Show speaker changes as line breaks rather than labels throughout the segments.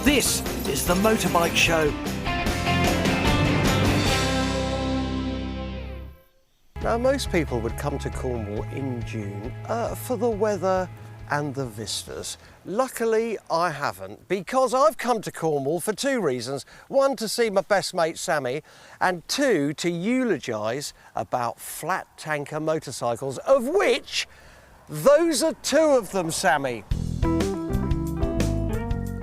This is the Motorbike Show.
Now, most people would come to Cornwall in June for the weather and the vistas. Luckily, I haven't, because I've come to Cornwall for two reasons. One, to see my best mate, Sammy, and two, to eulogise about flat tanker motorcycles, of which those are two of them, Sammy.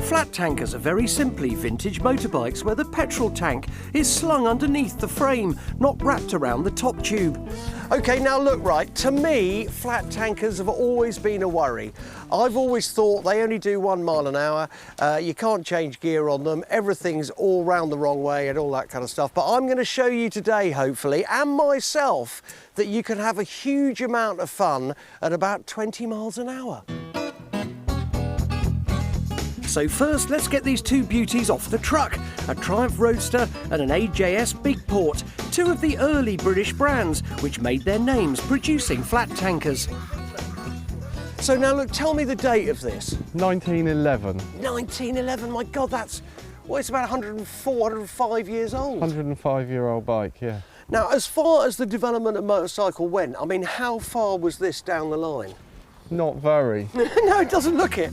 Flat tankers are very simply vintage motorbikes where the petrol tank is slung underneath the frame, not wrapped around the top tube.
OK, now look, right, to me, flat tankers have always been a worry. I've always thought they only do 1 mile an hour, you can't change gear on them, everything's all round the wrong way and all that kind of stuff. But I'm going to show you today, hopefully, and myself, that you can have a huge amount of fun at about 20 miles an hour.
So first, let's get these two beauties off the truck, a Triumph Roadster and an AJS Bigport, two of the early British brands which made their names producing flat tankers.
So now look, tell me the date of this.
1911.
1911, my God, that's, well, it's about 104, 105 years old.
105-year-old bike, yeah.
Now, as far as the development of motorcycle went, I mean, how far was this down the line?
Not very.
No, it doesn't look it.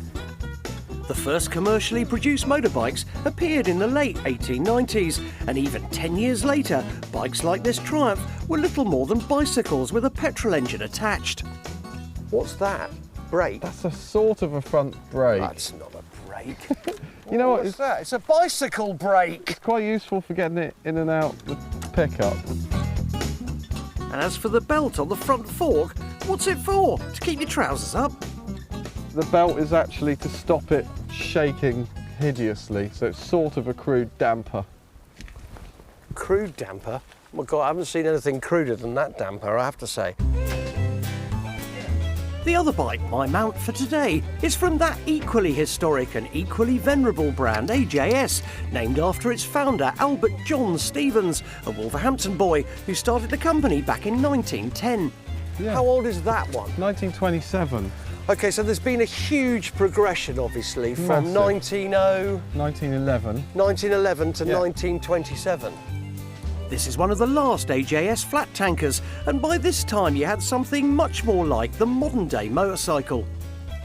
The first commercially produced motorbikes appeared in the late 1890s, and even 10 years later, bikes like this Triumph were little more than bicycles with a petrol engine attached.
What's that? Brake?
That's a sort of a front brake.
That's not a brake.
You know what?
What's that? It's a bicycle brake.
It's quite useful for getting it in and out the pickup.
And as for the belt on the front fork, what's it for? To keep your trousers up?
The belt is actually to stop it shaking hideously, so it's sort of a crude damper.
Crude damper? Oh my God, I haven't seen anything cruder than that damper, I have to say.
The other bike, my mount for today, is from that equally historic and equally venerable brand AJS, named after its founder Albert John Stevens, a Wolverhampton boy who started the company back in 1910.
Yeah.
How old is that one?
1927.
OK, so there's been a huge progression, obviously, from
1911.
1911 to 1927.
This is one of the last AJS flat tankers, and by this time you had something much more like the modern-day motorcycle.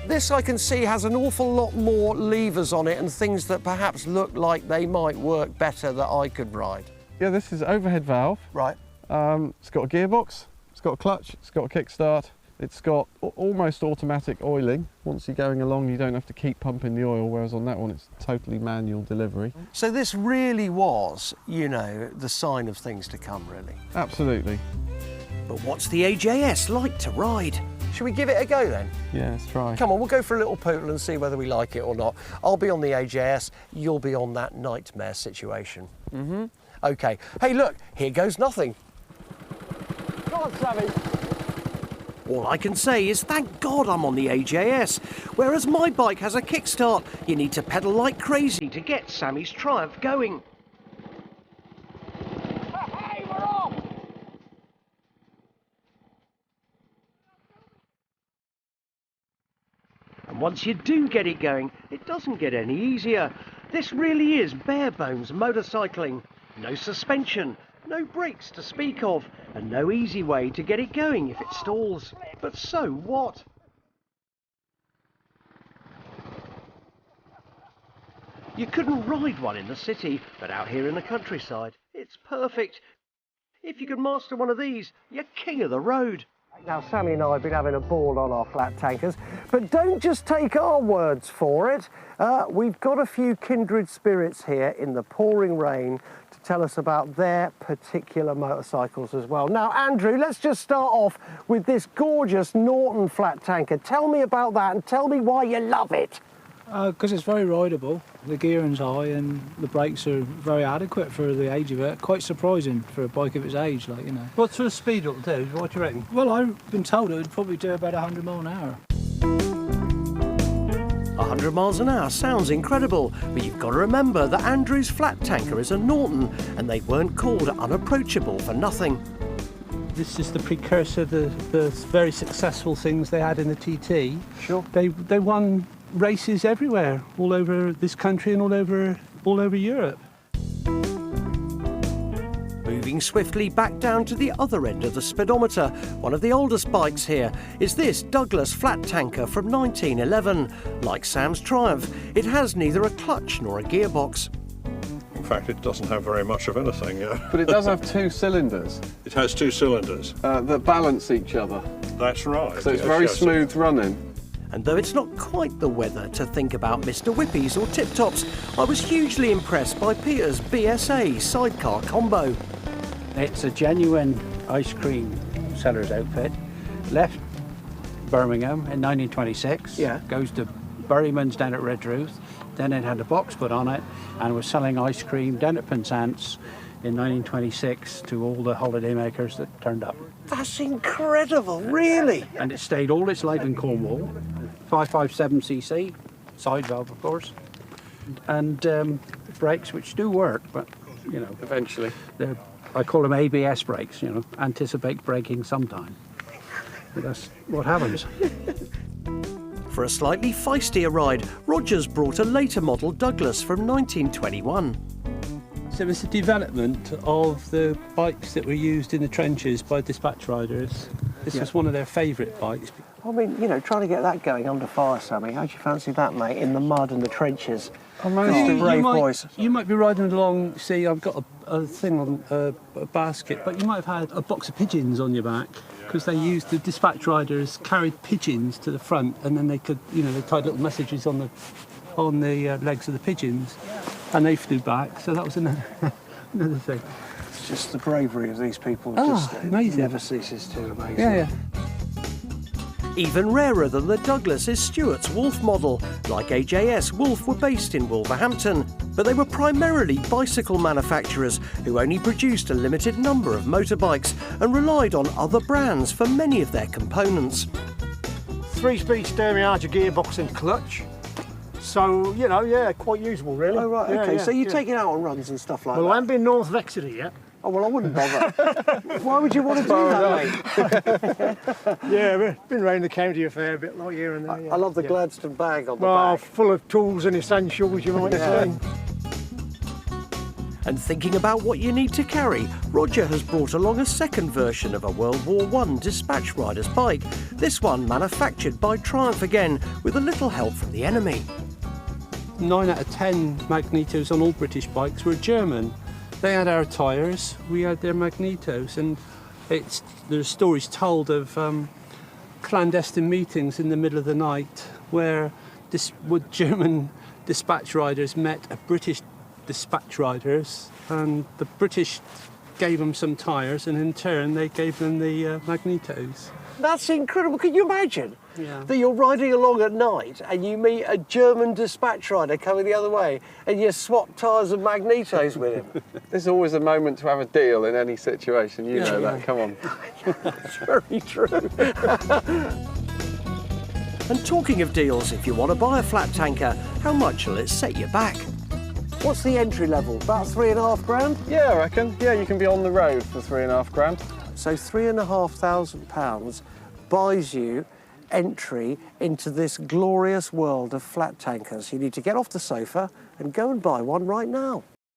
This, I can see, has an awful lot more levers on it and things that perhaps look like they might work better that I could ride.
Yeah, this is overhead valve.
Right.
It's got a gearbox, it's got a clutch, it's got a kickstart. It's got almost automatic oiling. Once you're going along, you don't have to keep pumping the oil, whereas on that one, it's totally manual delivery.
So this really was, you know, the sign of things to come, really.
Absolutely.
But what's the AJS like to ride?
Should we give it a go, then?
Yeah, let's try.
Come on, we'll go for a little poodle and see whether we like it or not. I'll be on the AJS, you'll be on that nightmare situation. Mm-hmm. OK. Hey, look, here goes nothing. Come on, Sammy.
All I can say is thank God I'm on the AJS, whereas my bike has a kickstart. You need to pedal like crazy to get Sammy's Triumph going.
Hey, we're off!
And once you do get it going, it doesn't get any easier. This really is bare bones motorcycling. No suspension, no brakes to speak of, and no easy way to get it going if it stalls. But so what? You couldn't ride one in the city, but out here in the countryside, it's perfect. If you could master one of these, you're king of the road.
Now, Sammy and I have been having a ball on our flat tankers, but don't just take our words for it. We've got a few kindred spirits here in the pouring rain to tell us about their particular motorcycles as well. Now, Andrew, let's just start off with this gorgeous Norton flat tanker. Tell me about that and tell me why you love it.
Because it's very rideable, the gearing's high and the brakes are very adequate for the age of it. Quite surprising for a bike of its age, like, you know.
What sort of speed it'll do? What do you reckon?
Well, I've been told it would probably do about 100 mile an hour.
100 miles an hour sounds incredible, but you've got to remember that Andrew's flat tanker is a Norton, and they weren't called unapproachable for nothing.
This is the precursor to the very successful things they had in the TT.
Sure.
They won races everywhere, all over this country and all over Europe.
Moving swiftly back down to the other end of the speedometer, one of the oldest bikes here is this Douglas flat tanker from 1911. Like Sam's Triumph, it has neither a clutch nor a gearbox.
In fact, it doesn't have very much of anything.
But it does have 2 cylinders
It has 2 cylinders.
that balance each other.
That's right.
So it's
yes,
very
yes.
smooth running.
And though it's not quite the weather to think about Mr. Whippies or Tip Tops, I was hugely impressed by Peter's BSA sidecar combo.
It's a genuine ice cream seller's outfit. Left Birmingham in 1926.
Yeah.
Goes to Berryman's down at Redruth. Then it had a box put on it and was selling ice cream down at Penzance in 1926 to all the holidaymakers that turned up.
That's incredible, really.
And it stayed all its life in Cornwall. 557cc, side valve of course. And brakes which do work, but you know,
Eventually.
I call them ABS brakes, you know, anticipate braking sometime. But that's what happens.
For a slightly feistier ride, Rogers brought a later model Douglas from 1921.
So it was the development of the bikes that were used in the trenches by dispatch riders. This was one of their favourite bikes.
I mean, you know, trying to get that going under fire, Sammy. How'd you fancy that, mate, in the mud and the trenches?
I managed to
brave boys.
You might be riding along, see, I've got a thing on a basket, but you might have had a box of pigeons on your back because they used, the dispatch riders carried pigeons to the front and then they could, you know, they tied little messages on the legs of the pigeons and they flew back, so that was another thing.
It's just the bravery of these people.
Amazing.
Never ceases to amaze
Yeah,
me.
yeah.
Even rarer than the Douglas is Stewart's Wolf model. Like AJS, Wolf were based in Wolverhampton, but they were primarily bicycle manufacturers who only produced a limited number of motorbikes and relied on other brands for many of their components.
3-speed steering, larger gearbox and clutch. So, you know, yeah, quite usable really.
Oh, right,
Yeah,
okay.
yeah,
So you
yeah.
take it out on runs and stuff like
Well, I
that?
haven't been north of Exeter yet.
Oh, well, I wouldn't bother. Why would you want to do that, mate?
Yeah, we've been around the county a fair bit, like here and there. Yeah.
I love the
Yeah.
Gladstone bag on the
Well,
back.
full of tools and essentials, you might say.
And thinking about what you need to carry, Roger has brought along a second version of a World War I dispatch rider's bike. This one manufactured by Triumph again, with a little help from the enemy.
9 out of 10 magnetos on all British bikes were German. They had our tyres, we had their magnetos, and there's stories told of clandestine meetings in the middle of the night where German dispatch riders met a British dispatch riders, and the British gave them some tyres, and in turn they gave them the magnetos.
That's incredible. Can you imagine
Yeah.
that you're riding along at night and you meet a German dispatch rider coming the other way and you swap tyres and magnetos with him?
There's always a moment to have a deal in any situation, you know that, come on.
It's very true.
And talking of deals, if you want to buy a flat tanker, how much will it set you back?
What's the entry level? About £3.5 grand?
Yeah, I reckon. Yeah, you can be on the road for 3.5 grand.
So £3,500 buys you entry into this glorious world of flat tankers. You need to get off the sofa and go and buy one right now.